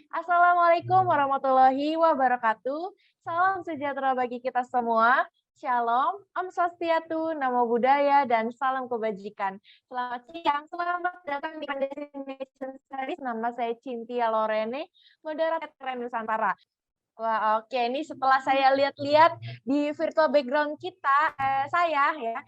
Assalamualaikum warahmatullahi wabarakatuh. Salam sejahtera bagi kita semua. Shalom, Om Swastiatu, Namo Buddhaya, dan salam kebajikan. Selamat siang, selamat datang di Destination Studies. Nama saya Cynthia Lorene, moderator Tren Nusantara. Wah, oke. Ini setelah saya lihat-lihat di virtual background kita, saya ya,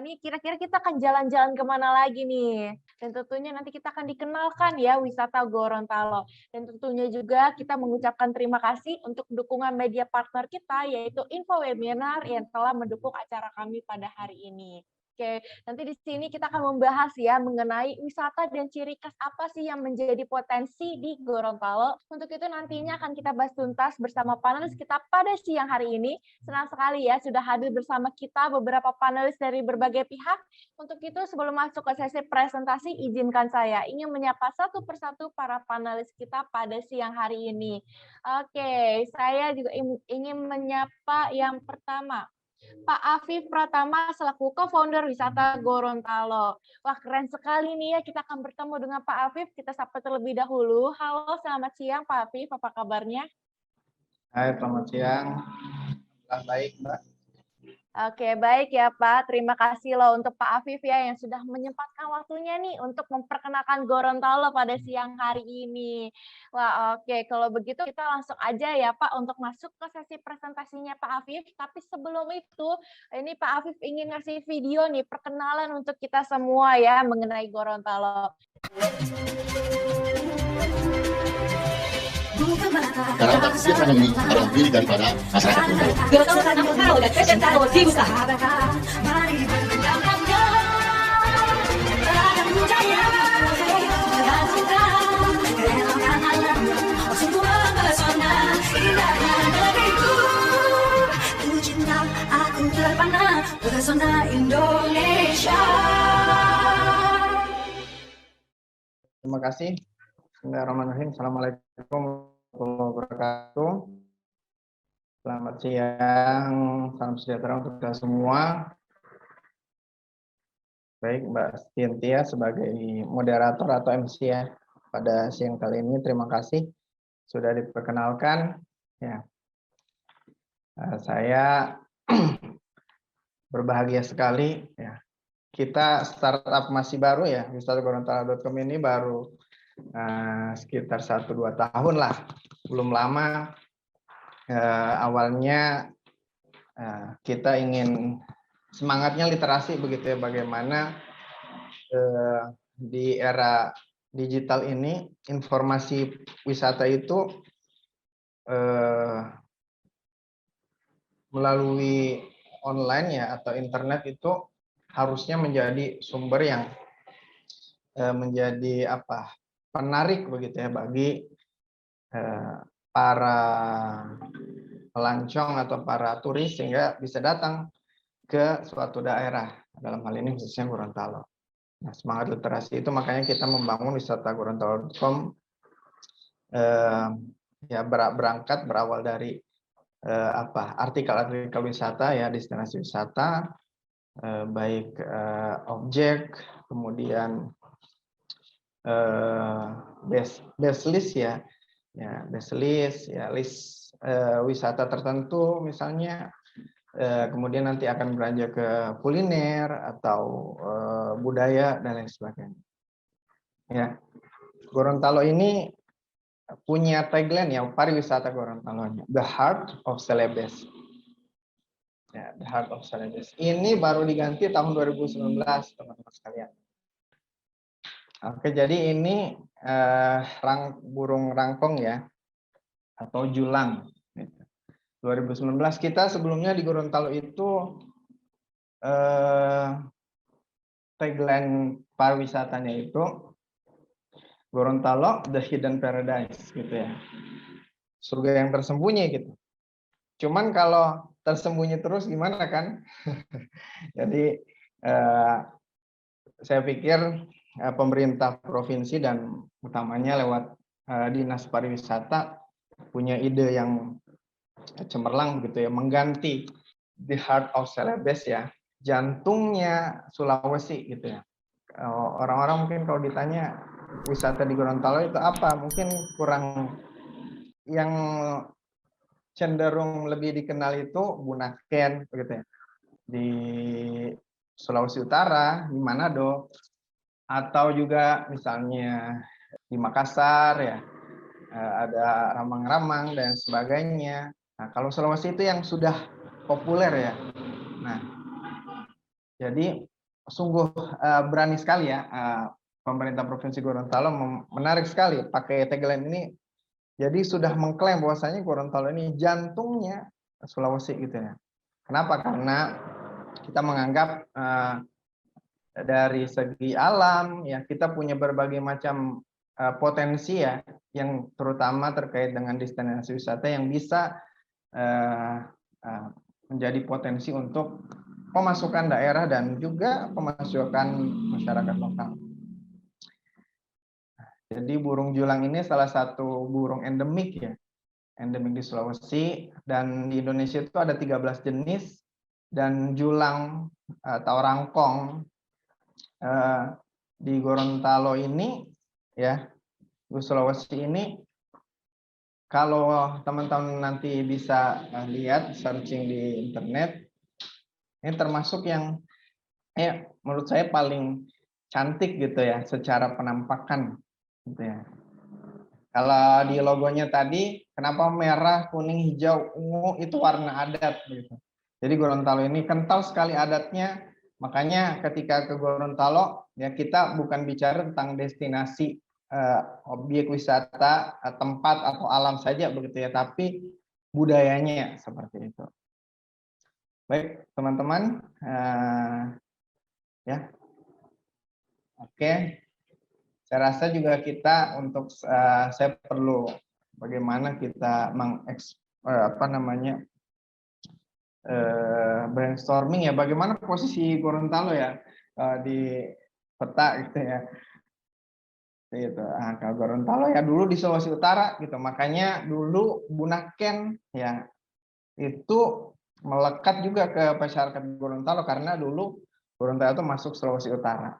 ini kira-kira kita akan jalan-jalan kemana lagi nih? Dan tentunya nanti kita akan dikenalkan ya wisata Gorontalo. Dan tentunya juga kita mengucapkan terima kasih untuk dukungan media partner kita, yaitu Info Webinar yang telah mendukung acara kami pada hari ini. Oke, nanti di sini kita akan membahas ya mengenai wisata dan ciri khas apa sih yang menjadi potensi di Gorontalo. Untuk itu nantinya akan kita bahas tuntas bersama panelis kita pada siang hari ini. Senang sekali ya sudah hadir bersama kita beberapa panelis dari berbagai pihak. Untuk itu sebelum masuk ke sesi presentasi, izinkan saya ingin menyapa satu persatu para panelis kita pada siang hari ini. Oke, saya juga ingin menyapa yang pertama. Pak Afif Pratama selaku co-founder wisata Gorontalo. Wah, keren sekali nih ya, kita akan bertemu dengan Pak Afif. Kita sapa terlebih dahulu. Halo, selamat siang Pak Afif, apa kabarnya? Hai, selamat siang. Baik, Mbak. Oke, baik ya Pak. Terima kasih loh untuk Pak Afif ya yang sudah menyempatkan waktunya nih untuk memperkenalkan Gorontalo pada siang hari ini. Wah, oke. Kalau begitu kita langsung aja ya Pak untuk masuk ke sesi presentasinya Pak Afif. Tapi sebelum itu, ini Pak Afif ingin ngasih video nih perkenalan untuk kita semua ya mengenai Gorontalo. Karena otak setiap orang ini adalah diri daripada masyarakat Gorontalo. Gorontalo sangat tahu dan presentasi di usaha. Indonesia. Terima kasih. Bismillahirrahmanirrahim. Assalamualaikum warahmatullahi wabarakatuh. Selamat siang, salam sejahtera untuk kita semua. Baik, Mbak Cynthia sebagai moderator atau MC ya pada siang kali ini. Terima kasih sudah diperkenalkan. Ya, saya berbahagia sekali. Ya, kita startup masih baru ya, wisatagorontalo.com ini baru sekitar 1-2 tahun lah, belum lama. Awalnya kita ingin semangatnya literasi begitu ya, bagaimana di era digital ini informasi wisata itu melalui online ya atau internet itu harusnya menjadi sumber yang menjadi penarik begitu ya bagi para pelancong atau para turis sehingga bisa datang ke suatu daerah, dalam hal ini khususnya Gorontalo. Nah, semangat literasi itu makanya kita membangun wisatagorontalo.com ya berawal dari artikel-artikel wisata ya, destinasi wisata, baik objek, kemudian best list ya best list ya, list wisata tertentu misalnya, kemudian nanti akan beranjak ke kuliner atau budaya dan lain sebagainya. Ya, Gorontalo ini punya tagline ya, pariwisata Gorontalo, the heart of Celebes. Ya, the heart of Celebes. Ini baru diganti tahun 2019, teman-teman sekalian. Oke, jadi ini burung rangkong ya, atau julang. 2019 kita sebelumnya di Gorontalo itu tagline pariwisatanya itu Gorontalo the hidden paradise gitu ya, surga yang tersembunyi gitu. Cuman kalau tersembunyi terus gimana kan? Jadi saya pikir pemerintah provinsi dan utamanya lewat dinas pariwisata punya ide yang cemerlang begitu ya, mengganti the heart of Celebes ya, jantungnya Sulawesi gitu ya. Orang-orang mungkin kalau ditanya wisata di Gorontalo itu apa, mungkin kurang yang cenderung lebih dikenal itu Bunaken begitu ya. Di Sulawesi Utara, di Manado, atau juga misalnya di Makassar ya, ada ramang-ramang dan sebagainya. Nah, kalau Sulawesi itu yang sudah populer ya. Nah, jadi sungguh berani sekali ya pemerintah Provinsi Gorontalo, menarik sekali pakai tagline ini. Jadi sudah mengklaim bahwasanya Gorontalo ini jantungnya Sulawesi gitu ya. Kenapa? Karena kita menganggap dari segi alam ya kita punya berbagai macam potensi ya, yang terutama terkait dengan destinasi wisata yang bisa menjadi potensi untuk pemasukan daerah dan juga pemasukan masyarakat lokal. Jadi burung julang ini salah satu burung endemik ya, endemik di Sulawesi, dan di Indonesia itu ada 13 jenis, dan julang atau rangkong di Gorontalo ini ya, di Sulawesi ini, kalau teman-teman nanti bisa lihat searching di internet, ini termasuk yang menurut saya paling cantik gitu ya secara penampakan gitu ya. Kalau di logonya tadi, kenapa merah, kuning, hijau, ungu itu warna adat gitu. Jadi Gorontalo ini kental sekali adatnya, makanya ketika ke Gorontalo ya kita bukan bicara tentang destinasi objek wisata, tempat atau alam saja begitu ya, tapi budayanya seperti itu. Baik teman-teman, ya, oke. Saya rasa juga kita untuk saya perlu bagaimana kita brainstorming ya, bagaimana posisi Gorontalo ya di peta gitu ya. Gitu. Kalau Gorontalo ya dulu di Sulawesi Utara gitu, makanya dulu Bunaken ya itu melekat juga ke masyarakat Gorontalo karena dulu Gorontalo itu masuk Sulawesi Utara.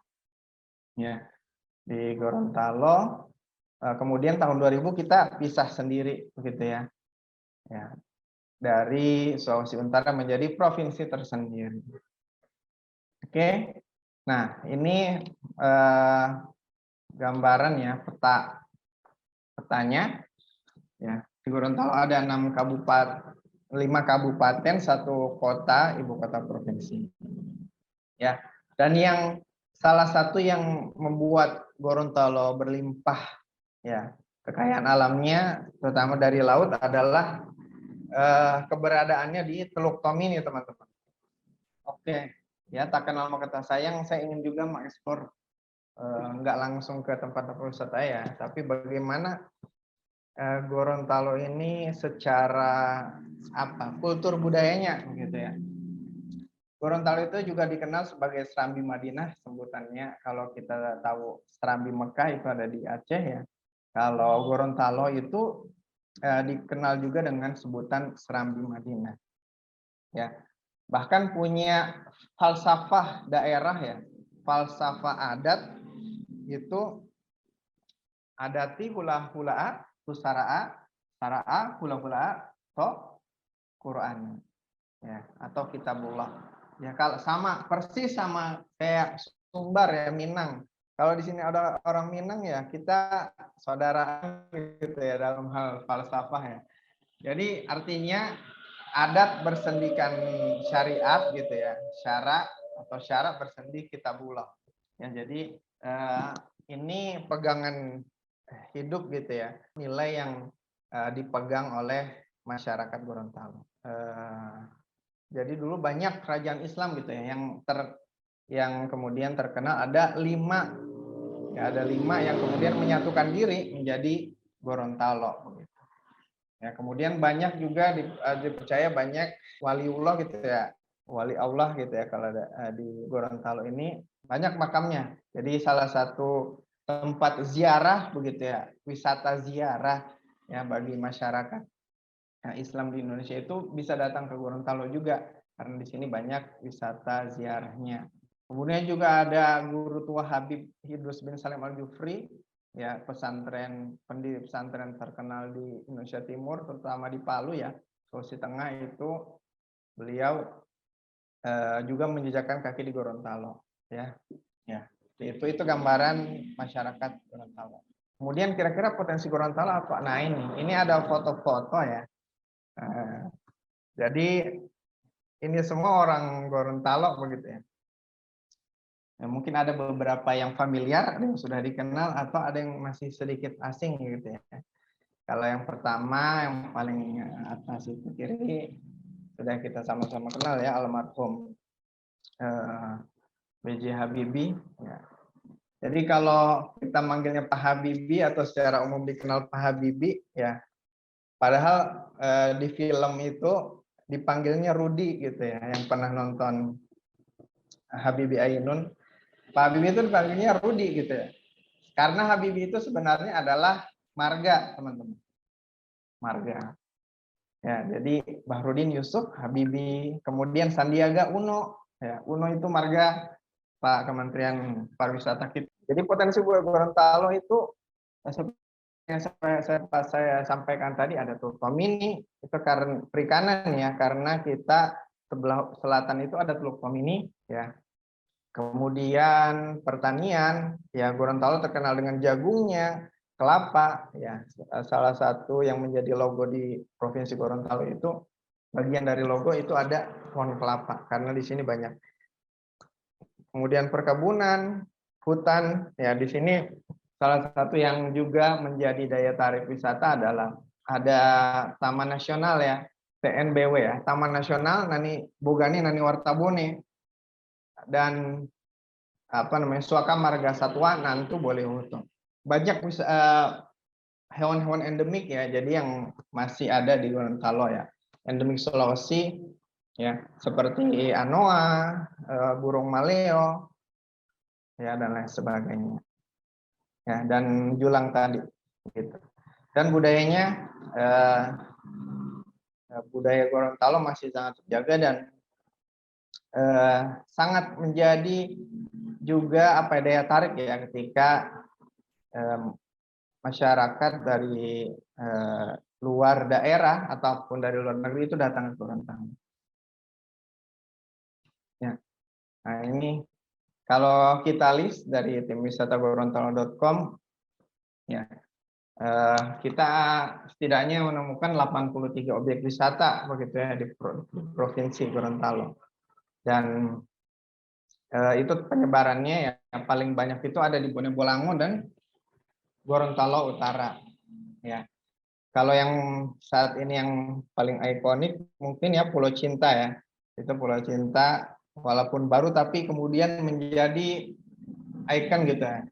Ya. Di Gorontalo, kemudian tahun 2000 kita pisah sendiri begitu ya. Ya. Dari Sulawesi Utara menjadi provinsi tersendiri. Oke. Nah, ini gambaran ya petanya ya. Di Gorontalo ada 5 kabupaten, 1 kota, ibu kota provinsi. Ya. Dan yang salah satu yang membuat Gorontalo berlimpah ya kekayaan alamnya terutama dari laut adalah keberadaannya di Teluk Tomini teman-teman. Oke, ya tak kenal maka tak sayang, saya ingin juga mengekspor nggak langsung ke tempat-tempat wisata ya, tapi bagaimana Gorontalo ini secara kultur budayanya gitu ya. Gorontalo itu juga dikenal sebagai Serambi Madinah sebutannya. Kalau kita tahu Serambi Mekah itu ada di Aceh ya. Kalau Gorontalo itu dikenal juga dengan sebutan Serambi Madinah. Ya. Bahkan punya falsafah daerah ya. Falsafah adat itu adati hula-hulaa, tusara'a, sara'a, hula-hulaa, to Quran. Ya, atau kitabullah. Ya kalau sama persis sama kayak Sumbar ya, Minang. Kalau di sini ada orang Minang ya kita saudara gitu ya dalam hal falsafah ya. Jadi artinya adat bersendikan syariat gitu ya, syarak bersendi kitabullah. Ya jadi ini pegangan hidup gitu ya, nilai yang dipegang oleh masyarakat Gorontalo. Jadi dulu banyak kerajaan Islam gitu ya yang kemudian terkenal ada 5 ya, ada 5 yang kemudian menyatukan diri menjadi Gorontalo begitu. Ya, kemudian banyak juga dipercaya banyak waliullah gitu ya, wali Allah gitu ya kalau di Gorontalo ini banyak makamnya. Jadi salah satu tempat ziarah begitu ya, wisata ziarah ya bagi masyarakat Islam di Indonesia itu bisa datang ke Gorontalo juga karena di sini banyak wisata ziarahnya. Kemudian juga ada guru tua Habib Idrus bin Salim Al-Jufri ya pendiri pesantren terkenal di Indonesia Timur, terutama di Palu ya, Sulawesi Tengah itu beliau juga menjejakkan kaki di Gorontalo ya. Ya, itu gambaran masyarakat Gorontalo. Kemudian kira-kira potensi Gorontalo apa? Nah, ini ada foto-foto ya. Jadi ini semua orang Gorontalo begitu ya. Ya, mungkin ada beberapa yang familiar, ada yang sudah dikenal, atau ada yang masih sedikit asing gitu ya. Kalau yang pertama, yang paling atas itu kiri, sudah kita sama-sama kenal ya, almarhum B.J. Habibie. Ya. Jadi kalau kita manggilnya Pak Habibie atau secara umum dikenal Pak Habibie, ya, padahal di film itu dipanggilnya Rudi gitu ya, yang pernah nonton Habibie Ainun. Pak Habibie itu dipanggilnya Rudi gitu ya. Karena Habibie itu sebenarnya adalah marga, teman-teman. Marga. Ya, jadi Bahrudin Yusuf Habibie, kemudian Sandiaga Uno. Ya, Uno itu marga Pak Kementerian Pariwisata kita. Jadi potensi Gorontalo itu yang saya sampaikan tadi ada Teluk Tomini, itu karena perikanan ya, karena kita sebelah selatan itu ada Teluk Tomini ya. Kemudian pertanian, ya Gorontalo terkenal dengan jagungnya, kelapa, ya salah satu yang menjadi logo di Provinsi Gorontalo itu, bagian dari logo itu ada pohon kelapa, karena di sini banyak. Kemudian perkebunan, hutan, ya di sini salah satu yang juga menjadi daya tarik wisata adalah ada Taman Nasional ya, TNBW ya, Taman Nasional Bogani Nani Wartabone. Dan Suaka Marga Satwa Nantu Boleh Hutu. Banyak hewan-hewan endemik ya, jadi yang masih ada di Gorontalo ya. Endemik Sulawesi ya, seperti anoa, burung maleo ya, dan lain sebagainya. Ya, dan julang tadi gitu. Dan budayanya budaya Gorontalo masih sangat terjaga dan sangat menjadi juga daya tarik ya ketika masyarakat dari luar daerah ataupun dari luar negeri itu datang ke Gorontalo. Ya. Nah, ini kalau kita list dari tim wisata gorontalo.com ya, kita setidaknya menemukan 83 objek wisata begitu ya di Provinsi Gorontalo. Dan itu penyebarannya ya, yang paling banyak itu ada di Bone Bolango dan Gorontalo Utara ya. Kalau yang saat ini yang paling ikonik mungkin ya Pulau Cinta ya. Itu Pulau Cinta walaupun baru tapi kemudian menjadi ikon gitu ya,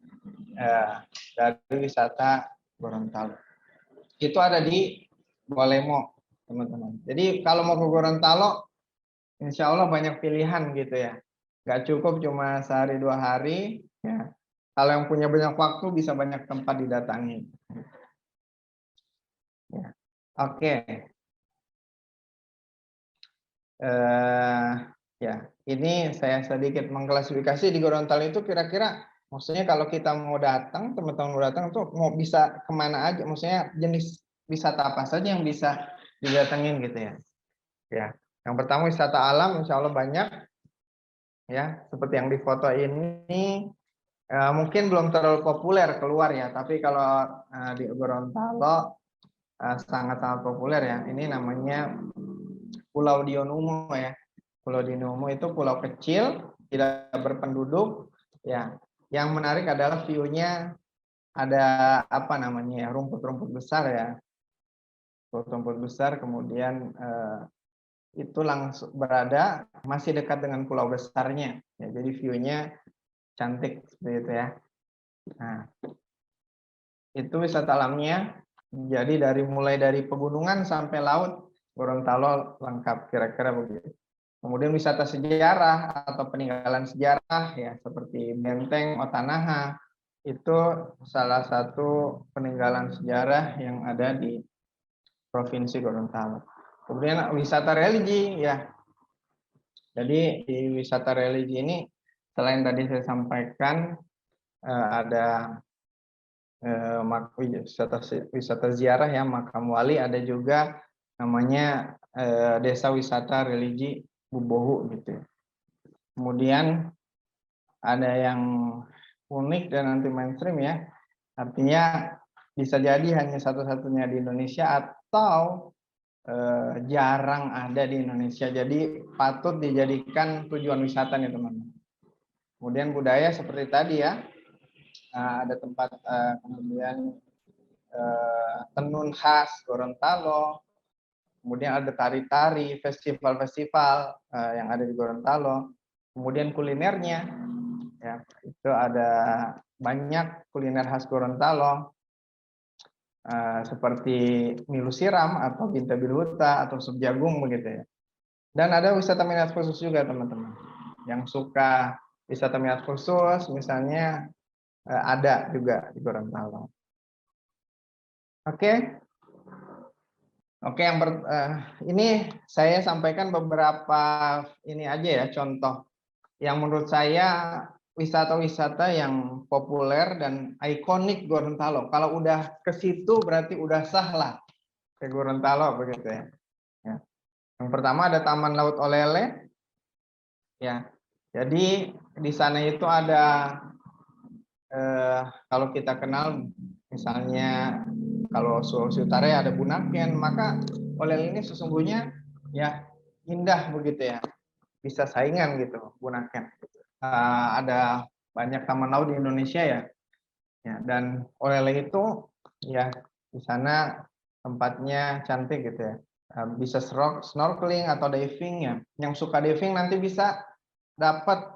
dari wisata Gorontalo. Itu ada di Bolemo teman-teman. Jadi kalau mau ke Gorontalo insya Allah banyak pilihan gitu ya. Nggak cukup cuma sehari 2 hari ya. Kalau yang punya banyak waktu bisa banyak tempat didatangi. Ya. Oke. Ya, ini saya sedikit mengklasifikasi di Gorontalo itu kira-kira maksudnya kalau kita mau datang, teman-teman mau datang tuh mau bisa kemana aja, maksudnya jenis wisata apa saja yang bisa didatengin gitu ya. Ya, yang pertama wisata alam insya Allah banyak. Ya, seperti yang di foto ini mungkin belum terlalu populer keluar ya, tapi kalau di Gorontalo sangat-sangat populer ya. Ini namanya Pulau Dionumo ya. Pulau Dionumo itu pulau kecil, tidak berpenduduk ya. Yang menarik adalah view-nya ada rumput-rumput besar ya. Rumput besar, kemudian itu langsung berada masih dekat dengan pulau besarnya ya, jadi view-nya cantik seperti itu ya. Nah, itu wisata alamnya, jadi mulai dari pegunungan sampai laut Gorontalo lengkap kira-kira begitu. Kemudian wisata sejarah atau peninggalan sejarah ya, seperti Benteng Otanaha, itu salah satu peninggalan sejarah yang ada di Provinsi Gorontalo. Kemudian wisata religi ya. Jadi di wisata religi ini selain tadi saya sampaikan ada wisata ziarah ya, makam wali, ada juga namanya desa wisata religi Bubohu gitu. Kemudian ada yang unik dan anti mainstream ya, artinya bisa jadi hanya satu-satunya di Indonesia atau jarang ada di Indonesia, jadi patut dijadikan tujuan wisata nih teman-teman. Kemudian budaya seperti tadi ya, ada tempat kemudian tenun khas Gorontalo, kemudian ada tari-tari, festival-festival yang ada di Gorontalo, kemudian kulinernya, ya itu ada banyak kuliner khas Gorontalo, seperti milu siram atau binta bilhuta atau sup jagung begitu ya. Dan ada wisata minat khusus juga teman-teman. Yang suka wisata minat khusus, misalnya ada juga di Gorontalo. Oke, ini saya sampaikan beberapa ini aja ya contoh yang menurut saya wisata-wisata yang populer dan ikonik Gorontalo. Kalau udah ke situ berarti udah sah lah ke Gorontalo begitu ya. Yang pertama ada Taman Laut Olele. Ya. Jadi di sana itu ada kalau kita kenal misalnya kalau Sulawesi Utara ya ada Bunaken, maka Olele ini sesungguhnya ya indah begitu ya. Bisa saingan gitu Bunaken. Ada banyak taman laut di Indonesia ya. Ya, dan Olele itu ya di sana tempatnya cantik gitu ya. Bisa snorkeling atau diving ya. Yang suka diving nanti bisa dapat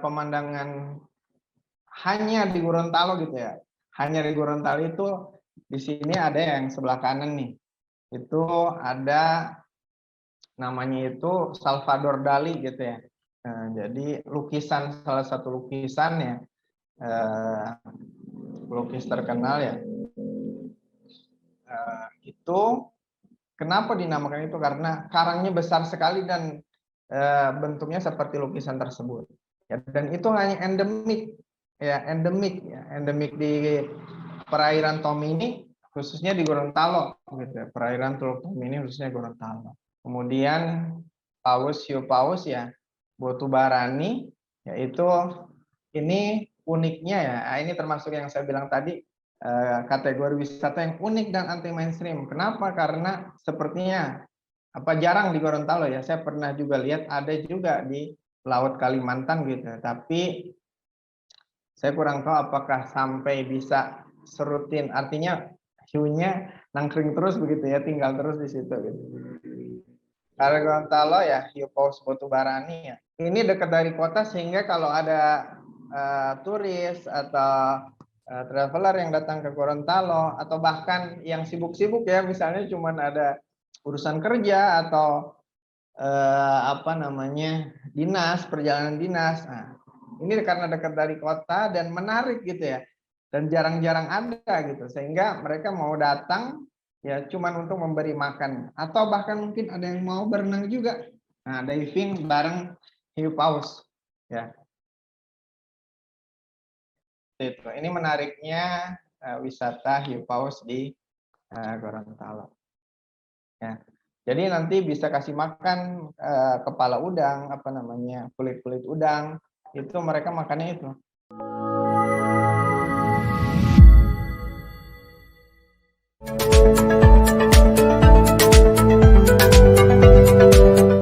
pemandangan hanya di Gorontalo gitu ya. Hanya di Gorontalo itu di sini ada yang sebelah kanan nih. Itu ada namanya itu Salvador Dali gitu ya. Jadi lukisan, salah satu lukisan ya, pelukis terkenal ya. Itu kenapa dinamakan itu? Karena karangnya besar sekali dan bentuknya seperti lukisan tersebut. Ya, dan itu hanya endemik di perairan Tomini, khususnya di Gorontalo. Gitu. Perairan Teluk Tomini khususnya Gorontalo. Kemudian hiu paus ya, botu barani, yaitu ini uniknya ya. Ini termasuk yang saya bilang tadi, kategori wisata yang unik dan anti mainstream. Kenapa? Karena sepertinya jarang di Gorontalo ya. Saya pernah juga lihat ada juga di Laut Kalimantan gitu. Tapi saya kurang tahu apakah sampai bisa serutin. Artinya hiunya nangkring terus begitu ya, tinggal terus di situ gitu. Kalau Gorontalo ya hiu paus botu barani ya. Ini dekat dari kota sehingga kalau ada turis atau traveler yang datang ke Gorontalo atau bahkan yang sibuk-sibuk ya, misalnya cuma ada urusan kerja atau dinas, perjalanan dinas. Nah, ini karena dekat dari kota dan menarik gitu ya, dan jarang-jarang ada gitu, sehingga mereka mau datang ya cuman untuk memberi makan atau bahkan mungkin ada yang mau berenang juga. Nah, diving bareng hiu paus ya. Itu. Ini menariknya wisata hiu paus di Gorontalo. Ya. Jadi nanti bisa kasih makan kepala udang, kulit-kulit udang, itu mereka makannya itu.